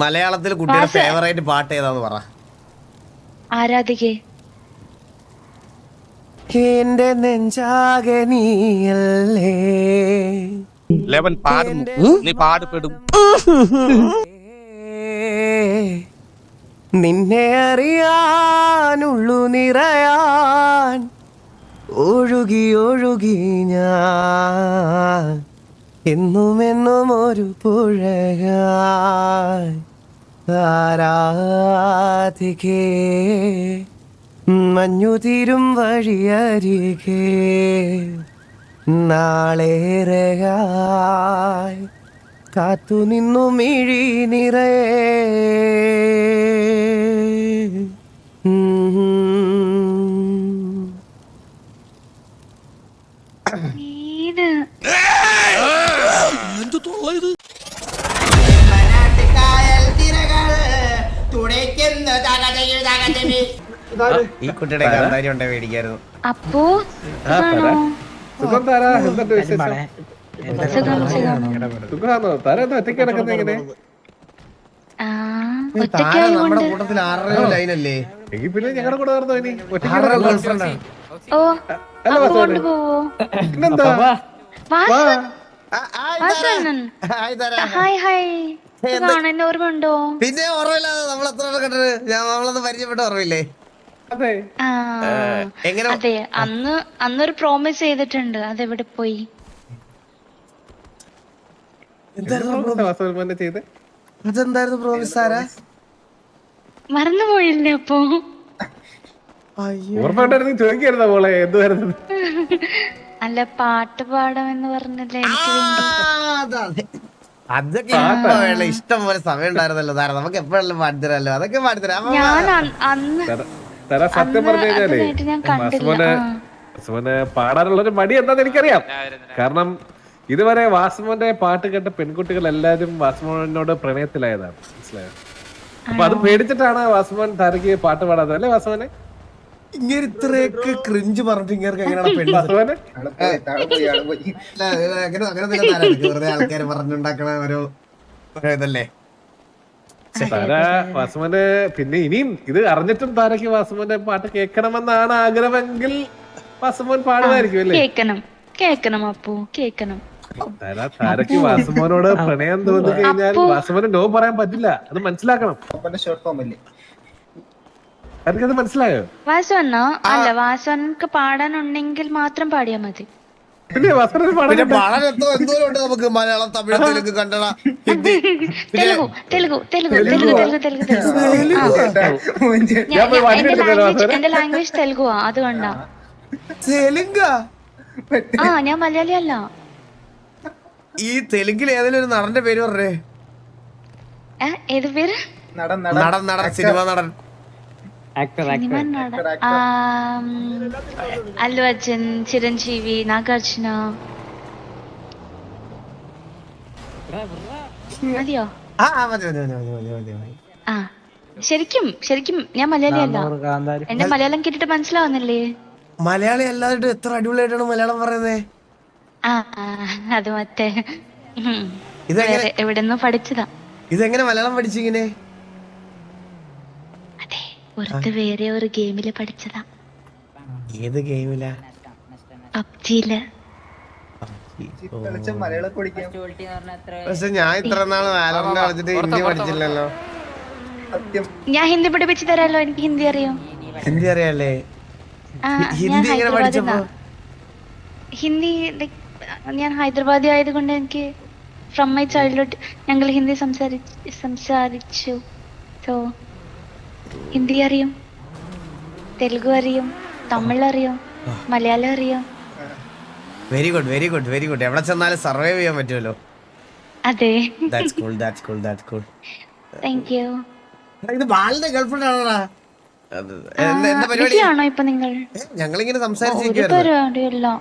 മലയാളത്തിൽ കുട്ടിയുടെ ഫേവറേറ്റ് പാട്ട് ഏതാന്ന് പറ. ആരാധികേ. എന്റെ നെഞ്ചാകെ നീയല്ലേ. ലെവൻ പാടുന്നു, നീ പാടുപെടും. നിന്നെ അറിയാനുള്ളു നിറയാൻ ഒഴുകി ഒഴുകി ഞാൻ എന്നുമെന്നും ഒരു പുഴയായി. ആരാധികേ മഞ്ഞു തീരും വഴിയരികെ നാളേറെയായി കാത്തു നിന്നു മിഴി നിറയെ. ഈ കുട്ടിയുടെ കാന്താരി ഉണ്ടേ മേടിക്കായിരുന്നു. അപ്പോ സുഖം താരാ, എന്തുണ്ട് വിശേഷം? സുഖമാണോ താര? ഒറ്റയ്ക്ക് കിടക്കുന്ന എങ്ങനെ? നമ്മുടെ കൂട്ടത്തിൽ 6 ലൈനല്ലേ? എങ്കിൽ പിന്നെ ഞങ്ങളുടെ കൂടെ നടന്നോ ഇനി? ഒറ്റയ്ക്ക് പിന്നെന്താ? പിന്നെ ഓർമ്മയില്ലാതെ നമ്മൾ എത്ര കണ്ടത്? നമ്മളത് പരിചയപ്പെട്ട ഓർമ്മയില്ലേ? അതെ, അന്നൊരു പ്രോമിസ് ചെയ്തിട്ടുണ്ട്. അതെവിടെ പോയി? അതെന്തായിരുന്നു പ്രോമിസ്? ആരാ മറന്നുപോയില്ലേ? അപ്പൊ ചോദിക്കായിരുന്ന മോളെ എന്തുവായിരുന്നു? അല്ല, പാട്ട് പാടാമെന്ന് പറഞ്ഞില്ലേ എനിക്ക് വേണ്ടി? അതൊക്കെ ഇഷ്ടം പോലെ സമയം ഉണ്ടായിരുന്നല്ലോ താര. നമുക്ക് എപ്പോഴെല്ലാം പാടിത്തരാമല്ലോ. അതൊക്കെ പാടിത്തരാം. സത്യം പറഞ്ഞു കഴിഞ്ഞാലേ വാസുമോന് പാടാനുള്ളൊരു മടി എന്താന്ന് എനിക്കറിയാം. കാരണം ഇതുവരെ വാസുമോന്റെ പാട്ട് കേട്ട പെൺകുട്ടികൾ എല്ലാരും വാസുമോനോട് പ്രണയത്തിലായതാണ്, മനസ്സിലായോ? അപ്പൊ അത് പേടിച്ചിട്ടാണ് വാസുമോൻ താരക്ക് പാട്ട് പാടാത്തത്, അല്ലേ വാസുമോനെ? ഇങ്ങനെ ഇത്രയൊക്കെ ക്രിഞ്ച് പറഞ്ഞിട്ട് ഇങ്ങനെ എങ്ങനെയാണ് പെണ്ണ് വെറുതെ ആൾക്കാര് പറഞ്ഞുണ്ടാക്കണ ഒരു ഇതല്ലേ താര വാസുമോന്. പിന്നെ ഇനിയും ഇത് അറിഞ്ഞിട്ടും താരക്ക് വാസുമോന്റെ പാട്ട് കേൾക്കണമെന്നാണ് ആഗ്രഹമെങ്കിൽ വാസുമോൻ പാടുമായിരിക്കും, അല്ലേ? കേക്കണം അപ്പു, കേക്കണം. താരക്ക് വാസുമോനോട് പ്രണയം തോന്നി കഴിഞ്ഞാൽ വാസുമോന് നോ പറയാൻ പറ്റില്ല, അത് മനസ്സിലാക്കണം. അത് മനസ്സിലായോ? വാസുവണ്ണ അല്ല, വാസുവണ്ണക്ക് പാടാനുണ്ടെങ്കിൽ മാത്രം പാടിയാ മതി. പിന്നെ നമുക്ക് മലയാളം, തമിഴ്, തെലുങ്ക്, കന്നഡ, ഹിന്ദി, തെലുഗു. എന്റെ ലാംഗ്വേജ് തെലുഗുവാ, അതുകൊണ്ടാ. ഞാൻ മലയാളി അല്ല. ഈ തെലുങ്കിൽ ഏതെങ്കിലും ഒരു നടന്റെ പേര് പറഞ്ഞേ. ഏത് പേര്? നടൻ, സിനിമ നടൻ. അല്ലു അർജുൻ, ചിരഞ്ജീവി, നാഗാർജുന. മതിയോ? ശരിക്കും ഞാൻ മലയാളി അല്ല. എന്റെ മലയാളം കേട്ടിട്ട് മനസ്സിലാവുന്നില്ലേ? മലയാളി അല്ലാതെ എത്ര അടിപൊളിയായിട്ടാണ് മലയാളം പറയുന്നേ. അത് മറ്റേ എവിടെന്നോ പഠിച്ചതാ. ഇതെങ്ങനെ മലയാളം പഠിച്ചിങ്ങനെ? അതെ, പുറത്ത് വേറെ ഒരു ഗെയിമില് പഠിച്ചതാ. ഏത് ഗെയിമിലാ? പബ്ജിയില്. പക്ഷെ ഞാൻ ഇത്ര നാള് വാലറിനെ കളിച്ചിട്ട് ഹിന്ദി പഠിച്ചില്ലല്ലോ. ഞാൻ ഹിന്ദി പഠിപ്പിച്ചു തരാലോ, എനിക്ക് ഹിന്ദി അറിയാം. ഹിന്ദി അറിയാലേ? ഹിന്ദി എങ്ങനെ പഠിച്ചപ്പോ? ഹിന്ദി ഞാൻ ഹൈദരാബാദി ആയതുകൊണ്ട് എനിക്ക് ഫ്രം മൈ ചൈൽഡ്ഹുഡ് ഞങ്ങൾ ഹിന്ദി സംസാരിച്ചു. സോ ഹിന്ദി അറിയും, തെലുഗു അറിയും, തമിഴ് അറിയും, മലയാളം അറിയും. Very good. എവിടെ ചെന്നാലും സർവൈവ് ചെയ്യാൻ പറ്റുമല്ലോ. അതെ. Thank you. ഇത് ബാലിന്റെ ഗേൾഫ്രണ്ട് ആണോടാ? ആണോ ഇപ്പൊ നിങ്ങൾ? ഞങ്ങളിങ്ങനെ സംസാരിച്ചിരിക്കുകയായിരുന്നു.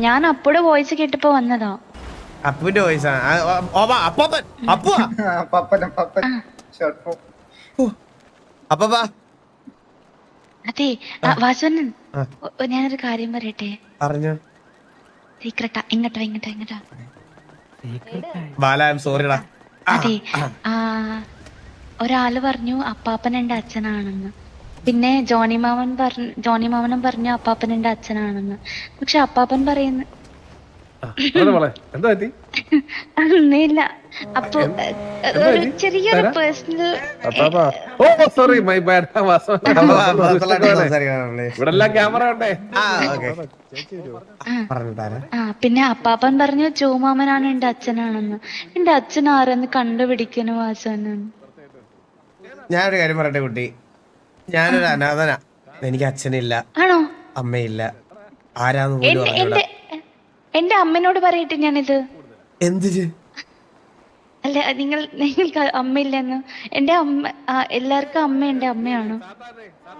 ഞാൻ അപ്പുടെ വോയിസ് കേട്ടപ്പോ വന്നതാ. അപ്പുവിന്റെ വോയിസ്? അതെ വാസുവണ്ണൻ, ഞാനൊരു കാര്യം പറയട്ടെ? പറഞ്ഞോ. സീക്രട്ടാ. ഇങ്ങോട്ടാ. ബാല, ഐ ആം സോറിടാ. അതെ, ഒരാള് പറഞ്ഞു അപ്പാപ്പൻ എന്റെ അച്ഛനാണെന്ന്. പിന്നെ ജോണി മാമനും പറഞ്ഞു അപ്പാപ്പൻ എന്റെ അച്ഛനാണെന്ന്. പക്ഷെ അപ്പാപ്പൻ പറയുന്നു എന്താ പറ്റി? ഒന്നുമില്ല. അപ്പൊ ഒരു ചെറിയൊരു personal. Oh sorry my bad. ഇവിടെ എല്ലാം ക്യാമറ ഉണ്ടേ. പിന്നെ അപ്പാപ്പൻ പറഞ്ഞു ജോമാമനാണ് എന്റെ അച്ഛനാണെന്ന്. എന്റെ അച്ഛൻ ആരെന്ന് കണ്ടുപിടിക്കണം വാസനാണ്. ഞാനൊരു കാര്യം പറയട്ടെ കുട്ടി, ഞാനൊരു അനാഥനാ. എനിക്ക് അച്ഛനില്ല, ആണോ? അമ്മയില്ല, ആരാന്ന് പോലും അറിഞ്ഞൂടാ. എന്റെ അമ്മനോട് പറയട്ടെ ഞാനിത്. എന്തിന്? അല്ല നിങ്ങൾക്ക് അമ്മയില്ലെന്ന്. എന്റെ അമ്മ എല്ലാവർക്കും അമ്മ എന്റെ അമ്മയാണോ?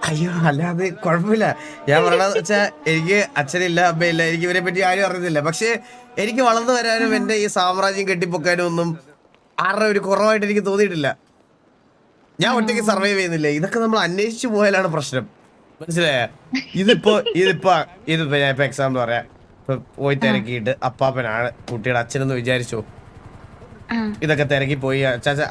അയ്യോ അല്ലാതെ കുഴപ്പമില്ല. ഞാൻ പറയണത് വെച്ചാ എനിക്ക് അച്ഛനില്ല, അമ്മയില്ല, എനിക്ക് ഇവരെ പറ്റി ആരും അറിയുന്നില്ല. പക്ഷെ എനിക്ക് വളർന്നു വരാനും എന്റെ ഈ സാമ്രാജ്യം കെട്ടിപ്പൊക്കാനും ഒന്നും ആരുടെ ഒരു കുറവായിട്ട് എനിക്ക് തോന്നിയിട്ടില്ല. ഞാൻ ഒറ്റയ്ക്ക് സർവൈവ് ചെയ്യുന്നില്ല. ഇതൊക്കെ നമ്മൾ അന്വേഷിച്ചു പോയാലാണ് പ്രശ്നം, മനസ്സിലായ? ഇതിപ്പോ ഞാൻ ഇപ്പൊ എക്സാമ്പിൾ പറയാം. ഇപ്പൊ പോയി തിരക്കിയിട്ട് അപ്പാപ്പനാണ് കുട്ടിയുടെ അച്ഛനെന്ന് വിചാരിച്ചോ, ഇതൊക്കെ തിരക്കി പോയി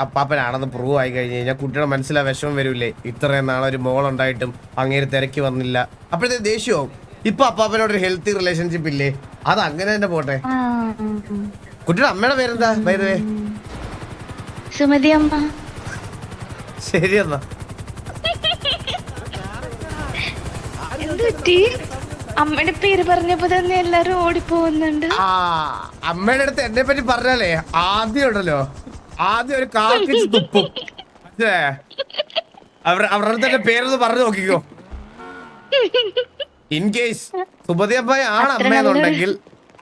അപ്പാപ്പനാണെന്ന് പ്രൂവ് ആയി കഴിഞ്ഞ് കഴിഞ്ഞാൽ കുട്ടിയുടെ മനസ്സിലാ വിഷമം വരൂലേ? ഇത്രയും നാളെ ഒരു മോളുണ്ടായിട്ടും അങ്ങേര് തിരക്കി വന്നില്ല, അപ്പോഴത്തെ ദേഷ്യവും. ഇപ്പൊ അപ്പാപ്പനോട് ഒരു ഹെൽത്തി റിലേഷൻഷിപ്പ് ഇല്ലേ? അത് അങ്ങനെ തന്നെ പോട്ടെ. കുട്ടിയുടെ അമ്മയുടെ പേരെന്താ ബൈ ദ വേ? സുമതി അമ്മ. ശരി എന്നാ. അമ്മയുടെ പേര് പറഞ്ഞപ്പോ തന്നെ എല്ലാരും ഓടിപ്പോകുന്നുണ്ട്. അമ്മയുടെ അടുത്ത് എന്നെ പറ്റി പറഞ്ഞാലേ ആദ്യം ഉണ്ടല്ലോ, ആദ്യം ഒരു കാർക്കിച്ച് തുപ്പും. അവരുടെ അടുത്ത് എന്റെ പേരൊന്ന് പറഞ്ഞു നോക്കിക്കോ. ഇൻ കേസ് സുമതി അമ്മായി ആണ് അമ്മയെന്നുണ്ടെങ്കിൽ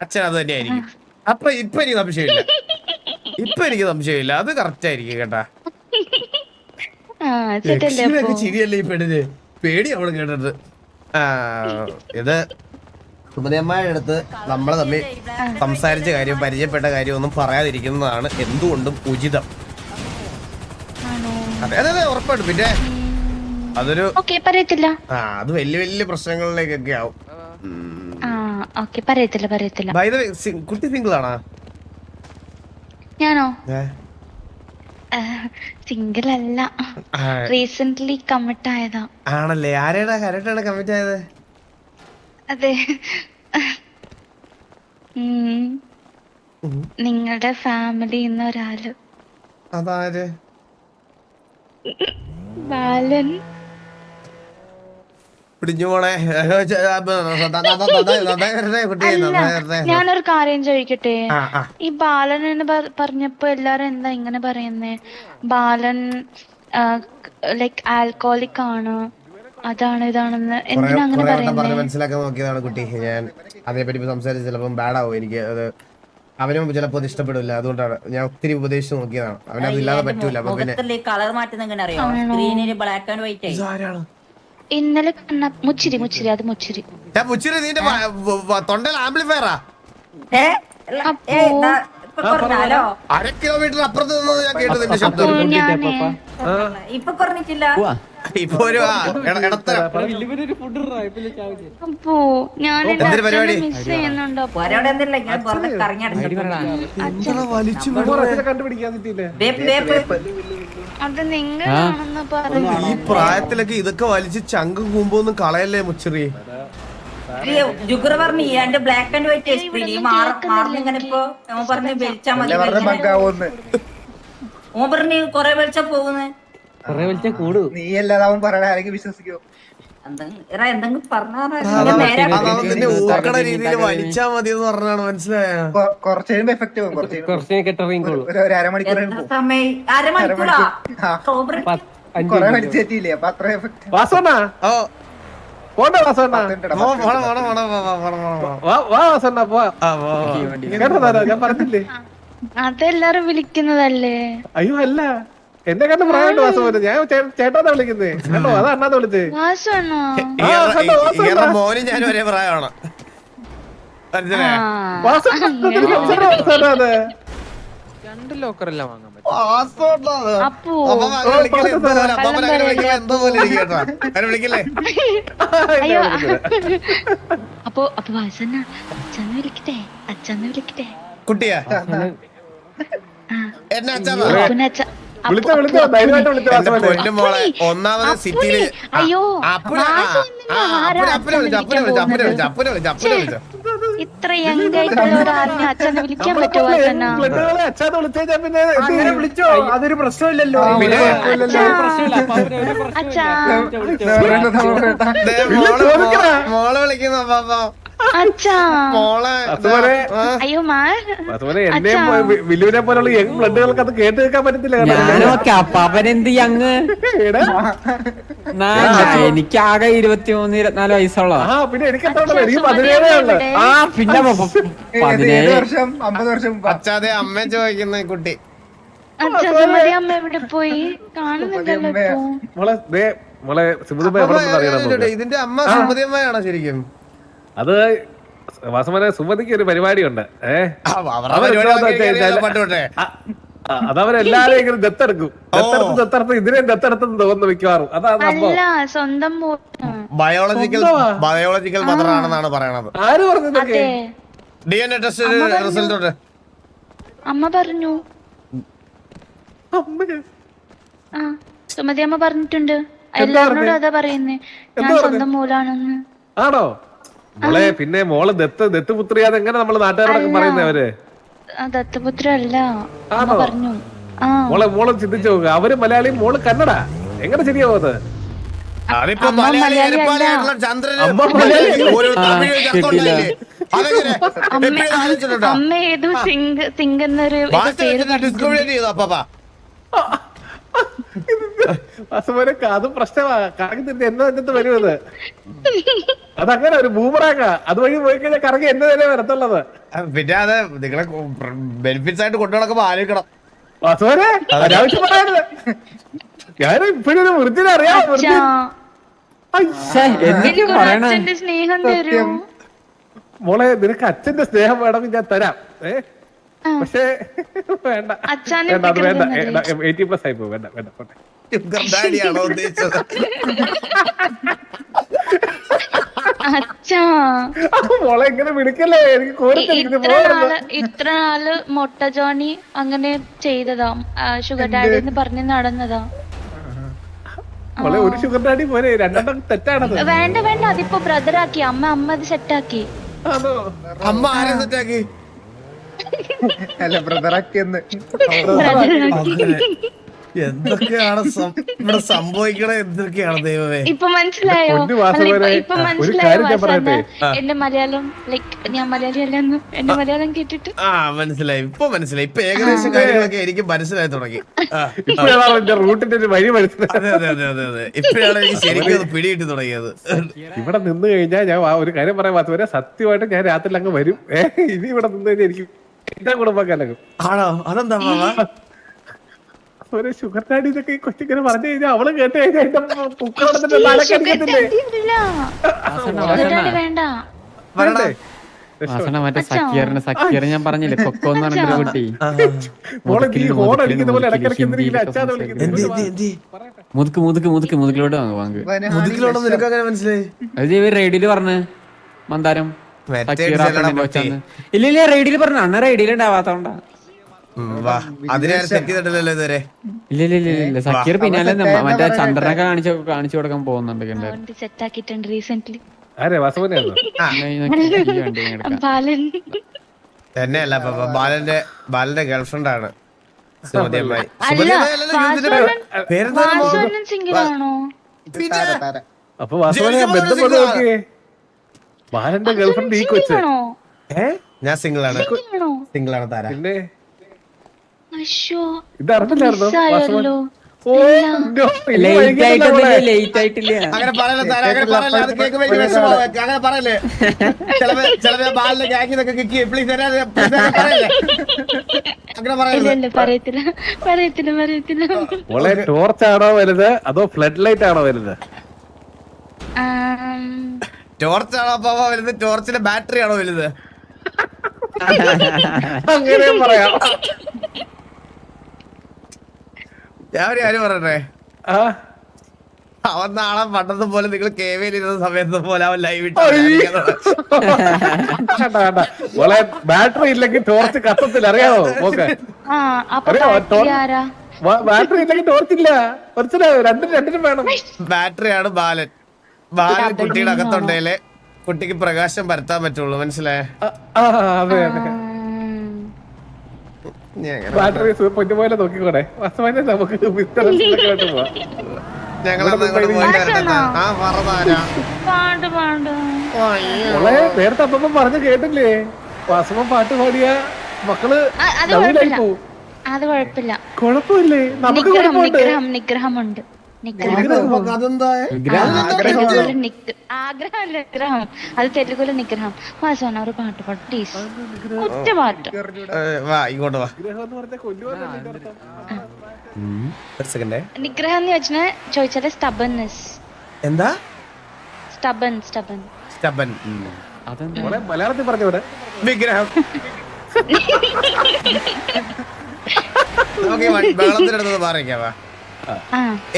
അച്ഛൻ അത് തന്നെയായിരിക്കും. അപ്പൊ ഇപ്പൊ എനിക്ക് സംശയമില്ല, അത് കറക്റ്റ് ആയിരിക്കും കേട്ടാ. ചിരിയല്ലേ ഈ പെണ്ണിന്? പേടി അവിടെ കേട്ടിട്ട്. ഇത് സുമതി അമ്മയുടെ അടുത്ത് നമ്മൾ തമ്മിൽ സംസാരിച്ച കാര്യം, പരിചയപ്പെട്ട കാര്യം ഒന്നും പറയാതിരിക്കുന്നതാണ് എന്തുകൊണ്ടും ഉചിതം. അതെ അതെ അതെ, ഉറപ്പായിട്ടും. പിന്നെ അതൊരു അത് വലിയ വലിയ പ്രശ്നങ്ങളിലേക്കൊക്കെ ആവും. ബൈ ദ വേ, കുട്ടി സിംഗിൾ ആണോ? ഞാനോ? സിംഗിൾ അല്ല, റീസെന്റ്ലി കമ്മിറ്റ് ആയതാ. ആണല്ലേ? ആരാണ് കമ്മിറ്റ് ആയത്? അതെ, നിങ്ങളുടെ ഫാമിലിന്ന് ഒരാള്. അതാര്? ബാലൻ. ഞാനൊരു കാര്യം ചോദിക്കട്ടെ? ഈ ബാലൻ എന്ന് പറഞ്ഞപ്പോ എല്ലാരും എന്താ ഇങ്ങനെ പറയുന്നേ? ബാലൻ ലൈക്ക് ആൽക്കോളിക് ആണ്, അതാണ് ഇതാണെന്ന്. എന്തിനാ അങ്ങനെ പറയുന്നത്? മനസ്സിലാക്കാൻ നോക്കിയതാണ് കുട്ടി. ഞാൻ അതേപറ്റി സംസാരിച്ച് ചിലപ്പം ബാഡാവും. എനിക്ക് അത് അവനും ചിലപ്പോ അത് ഇഷ്ടപ്പെടില്ല. അതുകൊണ്ടാണ് ഞാൻ ഒത്തിരി ഉപദേശിച്ച് നോക്കിയതാണ്. അവനതില്ലാതെ പറ്റൂല. അപ്പൊ പിന്നെ കളർ മാറ്റുന്ന അറിയോ? സ്ക്രീനിൽ ബ്ലാക്ക് ആൻഡ് വൈറ്റ് ആയി. ഇന്നലെ കണ്ട മുച്ചിരി അത് മുച്ചിരി. നിന്റെ തൊണ്ടയിൽ ആംപ്ലിഫയറാ? അര കിലോമീറ്റർ അപ്പുറത്ത് നിന്നത് ഞാൻ കേട്ടു നിന്റെ ശബ്ദം. ഇപ്പൊ കുറഞ്ഞിട്ടില്ല. ഇപ്പൊ ഒരു അപ്പോ ഞാൻ പരിപാടി അത് നിങ്ങളാണെന്ന് പറഞ്ഞു. ഈ പ്രായത്തിലൊക്കെ ഇതൊക്കെ വലിച്ച് ചങ്കും കൂമ്പൊന്നും കളയല്ലേ മുച്ചിറി? ജുഗർ പറഞ്ഞു എന്റെ ബ്ലാക്ക് ആൻഡ് വൈറ്റ് സ്ക്രീൻ മാറുന്നിങ്ങനെ. ഇപ്പൊ ഓൻ പറഞ്ഞു വെളിച്ചാ മതി, ഓൻ പറഞ്ഞു കൊറേ വെളിച്ച പോകുന്നു. നീ അല്ലാതെ അവൻ പറയണ ആരെങ്കിലും വിശ്വസിക്കോ? എന്തെങ്കിലും പറഞ്ഞാൽ രീതിയിൽ വലിച്ചാ മതി എന്ന് പറഞ്ഞാണ്. മനസ്സിലായോ? കുറച്ച് കഴിയുമ്പോ എഫക്ട് ആവും. ഒരു അരമണിക്കൂർ കൊറേ വലിച്ചേറ്റില്ലേ? അപ്പൊ അത്ര എഫക്ട്. അതെല്ലാരും വിളിക്കുന്നതല്ലേ? അയ്യോ അല്ല, എന്നെ കണ്ട് പ്രായമുണ്ട് വാസു. ഞാൻ ചേട്ടാന്നാ വിളിക്കുന്നേ. കണ്ടോ? അതാ അണ്ണാന്ന് വിളിച്ചേ. മോനും ഞാനും ഒരേ പ്രായമാണ്. രണ്ട് ലോക്കറെല്ലാം വാങ്ങാൻ പറ്റും. അപ്പൊ വാസന അച്ഛന്ന് വിളിക്കട്ടെ? കുട്ടിയാ എന്നെ വിളിച്ചോ ധൈര്യമായിട്ട് വിളിച്ചോ എന്റെ വാസുമോനെ. പൊന്നു മോളെ ഒന്നാമത് സിറ്റിയില് അയ്യോ അപ്പുനെ വിളിച്ചോ ഇത്ര യങ്കായിട്ടുള്ള ഒരാളിനെ അച്ഛനെ വിളിക്കാൻ പറ്റുമോ അച്ഛനാ? ബ്ലഡുകളെ അച്ഛാന്ന് വിളിച്ചാ പിന്നെ അങ്ങനെ വിളിച്ചോ അതൊരു പ്രശ്നമില്ലല്ലോ അച്ഛാ മോളെ വിളിക്കുന്ന അച്ഛാ മോളെ വാസുമോനെ അയ്യോ മാ വാസുമോനെ എന്നെയും വില്ലുവിനെ പോലുള്ള യങ് ബ്ലഡുകൾക്ക് അത് കേട്ട് നിൽക്കാൻ പറ്റത്തില്ല ഞാനൊക്കെ അപ്പാപ്പനെന്ത് യങ് എനിക്ക് ആകെ 23-24 വയസ്സുള്ള ആ പിന്നെ എനിക്ക് എത്ര എനിക്ക് 17 ഉള്ളു ആ പിന്നെ 17 വർഷം 50 വർഷം അച്ഛാതെ അമ്മ ചോദിക്കുന്ന കുട്ടി അച്ഛാ സുമതി അമ്മ എവിടെ പോയി? കാണുന്നില്ലല്ലോ ഇപ്പൊ. മോളെ സുമതിമ്മ എവിടെ നിന്ന് അറിയണം ഇതിന്റെ അമ്മ സുമതിയമ്മയാണോ ശരിക്കും? അത് വാസുമോനെ സുമതിക്ക് ഒരു പരിപാടിയുണ്ട് അതവരെല്ലാരും ഇങ്ങനെ ദത്തെടുക്കും ദത്തെടുത്ത് ഇതിനെ ദത്തെടുത്തെന്ന് തോന്നുന്നു മിക്കവാറും അതാണ് സംഭവം. അല്ല സ്വന്തം ബയോളജിക്കൽ മദർ ആണെന്നാണ് പറയണത്. ആര് പറഞ്ഞതൊക്കെ അതെ DNA ടെസ്റ്റ് റിസൾട്ട് അമ്മ പറഞ്ഞു. ആ സുമതി അമ്മ പറഞ്ഞിട്ടുണ്ട്. എല്ലാവരോടും അതാ പറയുന്നേ ഞാൻ സ്വന്തം മൂലാണെന്ന്. ആണോ മോളെ? പിന്നെ മോള് ദത്ത് പുത്രിയാതെ എങ്ങനെ നമ്മള് നാട്ടുകാരൊക്കെ പറയുന്നേ അവര്? ദത്തപുത്ര അല്ല അമ്മ പറഞ്ഞു. ആ മോള് ചിന്തിച്ചു നോക്കുക, അവര് മലയാളിയും മോള് കന്നഡ, എങ്ങനെ ശരിയാവും അത്? അതിപ്പോ അമ്മ മലയാളി അല്ല. അമ്മ ഏതോ സിംഗ് എന്നൊരു പേര് വാസുമോനൊക്കെ അതും പ്രശ്നമാ. കറങ്ങി തിരിഞ്ഞ് എന്നെ എന്നിട്ട് വരുന്നത് അതങ്ങനെ ഒരു ബൂമറാക്ക അതുവഴി പോയി കഴിഞ്ഞാൽ കറങ്ങി എന്നെ തന്നെ വരത്തുള്ളത്. പിന്നെ അത് നിങ്ങളെ ബെനിഫിറ്റ്സ് ആയിട്ട് കൊണ്ടുനടക്കുമ്പോ ആലോചിക്കണം. വാസുമോനെ അനാവശ്യം പറയരുത്. ഞാൻ ഇപ്പോഴും ഒരു വൃത്തിനെ അറിയാം. എന്തൊക്കെയാ പറയണേ? അച്ഛന്റെ സ്നേഹം തരൂ. മോളെ നിനക്ക് അച്ഛന്റെ സ്നേഹം വേണമെങ്കിൽ ഞാൻ തരാം. പക്ഷേ വേണ്ട അച്ഛനെ വേണ്ട അത് വേണ്ട 80+ ആയി പോകും. വേണ്ട വേണ്ട പോട്ടെ. ഷുഗർ ഡാഡിയാണോ ഉദ്ദേശിച്ചത്? അച്ഛാ മോളെ ഇങ്ങനെ വിളിക്കല്ലേ, എനിക്ക് കോരിത്തരിക്കുന്നു. ഇത്ര നാള് മൊട്ട ജോണി അങ്ങനെ ചെയ്തതാ, ഷുഗർ ഡാഡി എന്ന് പറഞ്ഞ് നടന്നതാ. മോളെ ഒരു ഷുഗർ ഡാഡി പോലെ രണ്ടെണ്ണം തെറ്റാണത്. വേണ്ട വേണ്ട അതിപ്പോ ബ്രദറാക്കി അമ്മ അത് സെറ്റാക്കി. അമ്മ ആരെ സെറ്റാക്കി? അല്ല ബ്രദറാക്കിയെന്ന് എന്തൊക്കെയാണ് ഇവിടെ സംഭവിക്കണത്? എന്തൊക്കെയാണ് ദൈവമേ? ഇപ്പൊ മനസ്സിലായോ? ഇപ്പൊ മനസ്സിലായോ വാസന? എന്റെ മലയാളം ലൈക്ക് ഞാൻ മലയാളി അല്ലെന്ന് എന്റെ മലയാളം കേട്ടിട്ട് മനസ്സിലായി. ഇപ്പൊ മനസ്സിലായി. ഇപ്പൊ ഏകദേശം കാര്യങ്ങളൊക്കെ എനിക്ക് മനസ്സിലായി തുടങ്ങി. റൂട്ടിന്റെ ഒരു വഴി മനസ്സിലായി. അതെ അതെ അതെ അതെ അതെ ഇപ്പഴാണ് എനിക്ക് ശരിക്കും അത് പിടികിട്ടി തുടങ്ങിയത്. ഇവിടെ നിന്ന് കഴിഞ്ഞാൽ ഞാൻ ഒരു കാര്യം പറയാൻ പാത്തുവരെ സത്യമായിട്ട് ഞാൻ രാത്രി അങ്ങ് വരും. ഇനി ഇവിടെ നിന്ന് കഴിഞ്ഞാൽ എനിക്ക് എന്റെ കുടുംബക്കാരൊക്കെ ആണോ? അതെന്താ മാമ? ഒരു ഷുഗർ ഡാഡി ഇതൊക്കെ ഈ കൊച്ചിങ്ങനെ പറഞ്ഞു കഴിഞ്ഞാൽ അവള് കേട്ട് കഴിഞ്ഞാൽ എന്റെ പൂക്കളത്തിന്റെ നാലക്കടിക്കത്തില്ലേ? വേണ്ട വാസന മറ്റേ സക്കീറിനെ ഞാൻ പറഞ്ഞില്ലേ കൊക്കോന്ന് പറഞ്ഞൊരു കുട്ടി മോളെ നീ ഹോൺ അടിക്കുന്ന പോലെ ഇടയ്ക്കിടയ്ക്ക് എന്തെങ്കിലും അച്ഛാന്ന് വിളിക്കുന്നത്. മുതുക്കിലോട്ട് വാങ്ങ്. മുതുകിലോട്ട് നിനക്ക് അങ്ങനെ മനസ്സിലായി? അത് റേഡിയോയില് പറഞ്ഞ് മന്ദാരം സക്കീറ ഇല്ല റേഡിയോയില് പറഞ്ഞു. അണ്ണ റേഡിയോയിൽ ഉണ്ടാവാത്തോണ്ടാ. അതിനെ സെറ്റ് ചെയ്തിട്ടില്ലല്ലോ ഇതുവരെ. ഇല്ല സക്കീർ പിന്നാലെ മറ്റേ ചന്ദ്രനൊക്കെ കാണിച്ചു കൊടുക്കാൻ പോകുന്നുണ്ട്. സെറ്റാക്കിട്ടുണ്ട് റീസെന്റ്. ആരെ വാസവനെയാണോ? ബാലൻ തന്നെയല്ല ബാലന്റെ ഗേൾഫ്രണ്ട് ആണ് സുമതിയമ്മായി. വാസുവണ്ണൻ സിംഗിളാണോ? അപ്പൊ വാസവനെ ബന്ധപ്പെട്ട് നോക്കിയേ. ബാലന്റെ ഗേൾഫ്രണ്ട് ഈ കൊച്ച്. ഞാൻ സിംഗിൾ ആണ്. സിംഗിൾ ആണ് താര. പിന്നെ അശ്ശോ ഇത് അറിഞ്ഞില്ലായിരുന്നോ വാസവൻ? ലേറ്റ് ആയിട്ടില്ല. അങ്ങനെ പറയല്ലേ താര, അങ്ങനെ പറയല്ലേ. അത് കേൾക്കുമ്പോ എനിക്ക് വിഷമമാവും. അങ്ങനെ പറയല്ലേ. ചിലപ്പോ ബാലിന്റെ ഗാങ്ങിന്നൊക്കെ കിക്കി പ്ലീസ് പറയല്ലേ. അങ്ങനെ പറയല്ലേ. പറയത്തില്ല. മോളെ ടോർച്ച് ആണോ വലുത് അതോ ഫ്ലഡ് ലൈറ്റ് ആണോ വലുത്? ടോർച്ചാണോ അപ്പൊ വലുത്? ടോർച്ചിന്റെ ബാറ്ററി ആണോ വലുത്? അങ്ങനെയും പറയാം. ഞാൻ ഒരു കാര്യം പറയട്ടെ, അവൻ നാളെ പണ്ടത്തെ പോലെ നിങ്ങൾ കേവയിലിരുന്ന സമയത്ത് പോലെ അവൻ ലൈവ് ഇട്ട് മോളെ ബാറ്ററി ഇല്ലെങ്കിൽ ടോർച്ച് കത്തത്തില്ല, അറിയാമോ? നോക്ക് ബാറ്ററി ഇല്ലെങ്കിൽ തോർത്തില്ല. രണ്ടിനും വേണം. ബാറ്ററിയാണ് ബാലൻ. ബാലൻ കുട്ടിയുടെ അകത്തുണ്ടേലേ കുട്ടിക്ക് പ്രകാശം പരത്താൻ പറ്റുള്ളൂ. മനസ്സിലായേ? അതെ അതെ. ബാറ്ററി പൊന്നുപോലെ നോക്കിക്കോടെ. വാസ്തവനെ നമുക്ക് പോവാം. നേരത്തെ അപ്പം പറഞ്ഞു കേട്ടില്ലേ? വാസവൻ പാട്ട് പാടിയ മക്കള് പോവും. അത് കുഴപ്പമില്ല. കുഴപ്പമില്ലേ? നമുക്ക് നിഗ്രഹമുണ്ട്. ആഗ്രഹമല്ല നിഗ്രഹം. അത് തെലുഗുല നിഗ്രഹം. വാസവന ഒരു പാട്ട് പാടും പ്ലീസ്. ഒറ്റ പാട്ട്. ഇങ്ങോട്ട് വാ. നിഗ്രഹം എന്ന് വെച്ചാൽ ചോദിച്ചാല് സ്റ്റബൻനെസ്. എന്താ സ്റ്റബൻ? മലയാളത്തിൽ പറഞ്ഞൂടെ? വിഗ്രഹം. നമുക്ക് വെള്ളത്തിനടുത്തത് പറയാ.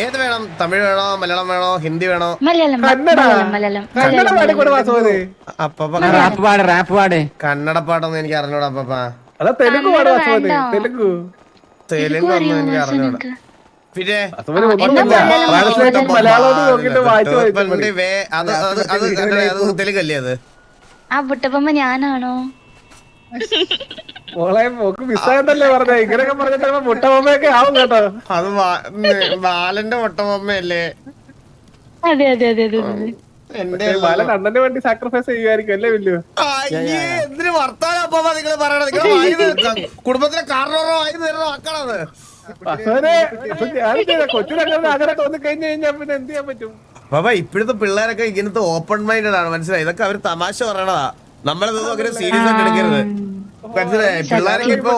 ഏത് വേണം? തമിഴ് വേണോ, മലയാളം വേണോ, ഹിന്ദി വേണോ? മലയാളം. കന്നഡ പാട്ടൊന്നും എനിക്ക് അറിഞ്ഞൂടാ അപ്പ. തെലുങ്ക് തെലുങ്ക് ഒന്നും എനിക്ക് അറിഞ്ഞൂടാ. പിന്നെ തെലുങ്കല്ലേ അത്? ആ ബുട്ടപ്പമ്മ ഞാനാണോ? മിസ്സായതല്ലേ പറഞ്ഞ? ഇങ്ങനെയൊക്കെ പറഞ്ഞിട്ട് മുട്ടമ്മയൊക്കെ ആവും കേട്ടോ. അത് ബാലന്റെ മുട്ടമ്മയല്ലേ? അതെ അതെ അതെ അതെ. ബാലൻ അണ്ണന് വേണ്ടി സാക്രിഫൈസ് ചെയ്യുമായിരിക്കും അല്ലേ? വലിയ എന്തിന് വർത്താനം അപ്പൊ നിങ്ങൾ പറയണത്? കുടുംബത്തിലെ കാരണവരോ ആയി നേരം ആക്കണത്. കൊച്ചിനങ്ങനെ അങ്ങനെ തോന്നി കഴിഞ്ഞു കഴിഞ്ഞാൽ പിന്നെ എന്ത് ചെയ്യാൻ പറ്റും? ബാബാ ഇപ്പോഴത്തെ പിള്ളേരൊക്കെ ഇങ്ങനത്തെ ഓപ്പൺ മൈൻഡഡ് ആണ്. മനസ്സിലായി? ഇതൊക്കെ അവര് തമാശ പറയണതാ. നമ്മളിതൊക്കെ സീരിയസ് ആയിട്ട് എടുക്കരുത്. മനസ്സിലായി? പിള്ളേരൊക്കെ ഇപ്പൊ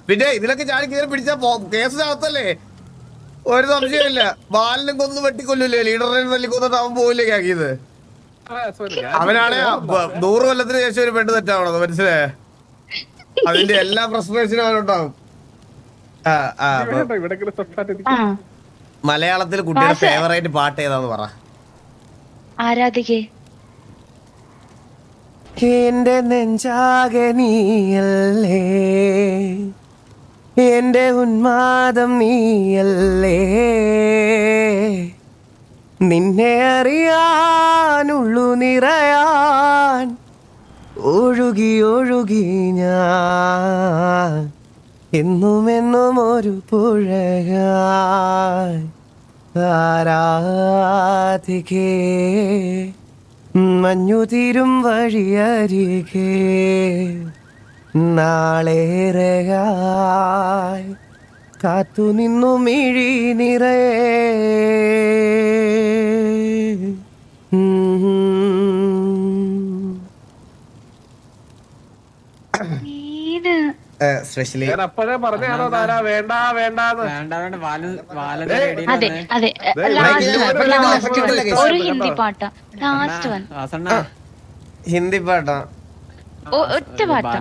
പിന്നെ ഇതിലൊക്കെ ചാടി കയറി പിടിച്ചാ കേസിനകത്തല്ലേ? ഒരു സംശയമില്ല. ബാലിനും കൊന്നു വെട്ടിക്കൊല്ലൂലേ? ലീഡറിനെ തല്ലിക്കൊന്നിട്ട് അവൻ പോവില്ലേ ആക്കിയത്? അവനാണ് 100 കൊല്ലത്തിന് ശേഷം ഒരു പെണ്ണ് തെറ്റാവണത്. മനസ്സിലായേ? അതിന്റെ എല്ലാ ഫ്രസ്ട്രേഷനും അവനുണ്ടാവും. മലയാളത്തിൽ കുട്ടിയുടെ ഫേവറേറ്റ് പാട്ട് ഏതാന്ന് പറ. ആരാധികേ. എന്റെ നെഞ്ചാകെ നീയല്ലേ, എന്റെ ഉന്മാദം നീയല്ലേ, നിന്നെ അറിയാനുള്ളു നിറയാൻ ഒഴുകി ഒഴുകി ഞാൻ എന്നും ഒരു പുഴയായി. ആരാധികേ മഞ്ഞുതീരും വഴിയരികെ നാളേറെയായി കാത്തു നിന്നു മിഴി നിറയെ. സ്പെഷ്യലി അപ്പോഴേ പറഞ്ഞാണോ താരാ വേണ്ട വേണ്ടാന്ന്? അതെ അതെ. ഒരു ഹിന്ദി പാട്ടാ ലാസ്റ്റ് വൺ. ഹിന്ദി പാട്ടാ? ഒറ്റ പാട്ടാ.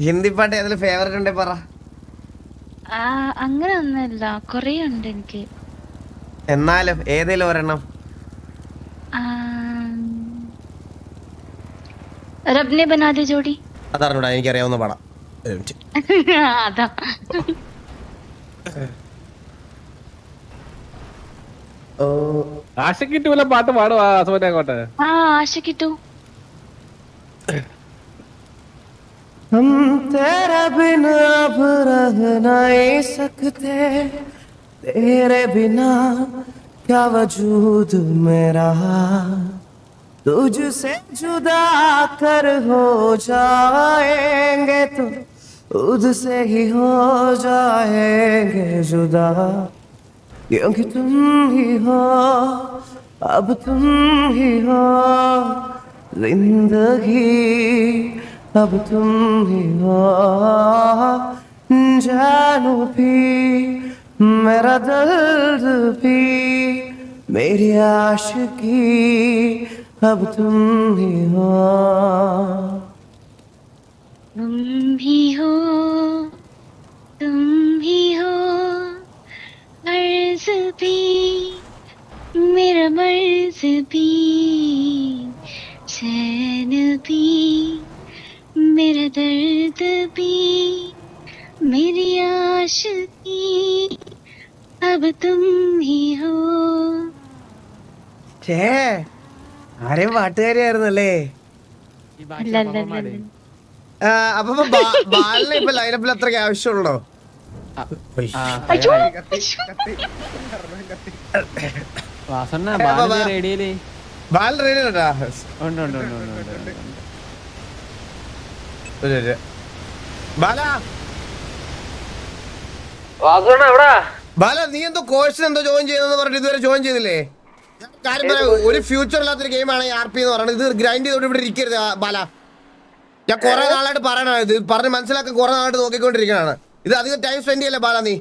ഹിന്ദി പാട്ട് ഏതെങ്കിലും ഫേവറേറ്റ് ഉണ്ടേ പറ. അങ്ങനെ ഒന്നുമില്ല, കൊറേ ഉണ്ട് എനിക്ക്. എന്നാലും ഏതെങ്കിലും ഒരെണ്ണം. റബ്നെ ബനാദെ ജോഡി. അതറിഞ്ഞൂടാ, എനിക്കറിയാവുന്ന പാടാം. അതാ. ആശക്കിട്ട് വല്ല പാട്ട് പാടുവാ അങ്ങോട്ട്. ആശക്കിട്ടു. हम तेरे बिना अब रह नहीं सकते, तेरे बिना क्या वजूद मेरा, तुझसे जुदा कर हो जाएंगे तो खुद से ही हो जाएंगे जुदा, क्योंकि तुम ही हो, अब तुम ही हो जिंदगी, अब तुम ही हो जानू भी मेरा दर्द भी मेरी आशिकी, अब तुम ही हो. तुम ही हो, तुम ही हो अर्ज़ भी मेरा मर्ज़ भी, चैन भी मेरा दर्द भी मेरी आशिकी अब तुम ही हो. ആരെയും പാട്ടുകാരിയായിരുന്നല്ലേ? ഈ ഭാഷ അല്ല, അല്ല, അമ്മ അല്ല. അപ്പൊ ബാലിനെ ഇപ്പൊ ലൈനപ്പിൽ അത്രയ്ക്ക് ആവശ്യമുള്ളോ? അയ്യോ, വാസണ്ണ ബാല റേഡിയോയില് ബാൽ റേഡിയോട്ടാ. ഉണ്ട് ഉണ്ട് ഉണ്ട് ഉണ്ട് ഉണ്ട് ഉണ്ട്. ബാല ബാല നീ എന്തോ കോഴ്സിന് എന്തോ ജോയിൻ ചെയ്തെന്ന് പറഞ്ഞിട്ട് ഇതുവരെ ജോയിൻ ചെയ്തില്ലേ? ഞാൻ കാര്യം പറയാം, ഒരു ഫ്യൂച്ചർ ഇല്ലാത്തൊരു ഗെയിമാണ് ഈ RP എന്ന് പറയുന്നത്. ഇത് ഗ്രൈൻഡ് ചെയ്തോണ്ട് ഇവിടെ ഇരിക്കരുത് ബാല. ഞാൻ കുറെ നാളായിട്ട് പറയണ, ഇത് പറഞ്ഞ് മനസ്സിലാക്കാൻ കുറെ നാളായിട്ട് നോക്കിക്കൊണ്ടിരിക്കണാണ്. ഇത് അധികം ടൈം സ്പെൻഡ് ചെയ്യല്ലേ ബാല നീ?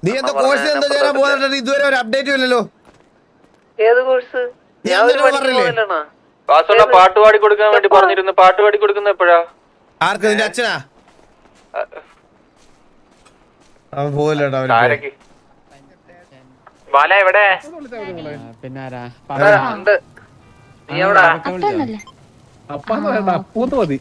നീ എന്തോ കോഴ്സിന് എന്തോ ചേരാൻ പോകാനായിട്ട് ഇതുവരെ ഒരു അപ്ഡേറ്റും ഇല്ലല്ലോ. ഞാൻ നിന്നോട് പറഞ്ഞില്ലേ? പാട്ട് പാടി കൊടുക്കാൻ വേണ്ടി പറഞ്ഞിരുന്നു. പാട്ട് പാടി കൊടുക്കുന്ന എപ്പോഴാ? ആർക്ക്? നിന്റെ അച്ഛനാ? അവൻ പോവില്ലട്ടോ അവര്. ബാല എവിടെ? പിന്നെ ആരാ അപ്പൊന്നല്ലേ? അപ്പാന്ന് വേണ്ട, അപ്പൂന്ന് മതി.